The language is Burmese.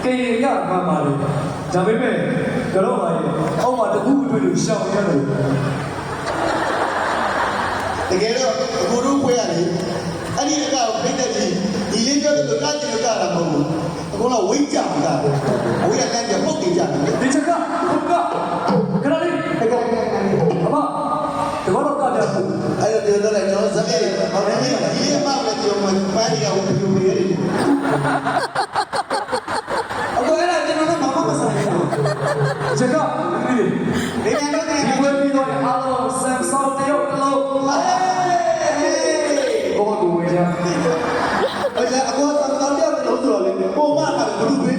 ကေကမှပါလေဒါပေမဲ့ကတော့ပါရဲ့အောက်မှာတခုမတွေ့လို့ရှောင်ရတယ်တကယ်တော့ကိုတို့ခွဲရတယ်အဲ့ဒီအကောက်ဖိတ်တဲ့ကြီးဒီလေးပြောလို့ကကြည့်လို့ကတာမဟုတ်ဘူးအကုန်လုံးဝိတ်ကြမှာဝိတ်ရတဲ့ကြပုတ်တင်ကြတယ် ဒီချက်ကဟုတ်ကခဏလေးအမတကတော့ကကြဘူး အဲ့တော့ပြောလိုက်ကျွန်တော်ဇက်ရဲ့ဘာလဲဒီလေးမှလည်းကျွန်တော်ပိုင်းရအောင်ပြောပြရတယ်အခုအဲ့ဒါကျွန်တော်ကမမဆိုင်ဘူး ချက်ကဒီဒီကတော့ဒီ ဝယ်ပြီးတော့အားလုံးဆမ်ဆောင်းတရုတ်တလုံးဘောကူဝေးကြ အဲ့ဒါအကောတော့တော့ပြောလို့ဆိုတော့လေပုံမှန်ကဘလူးပေး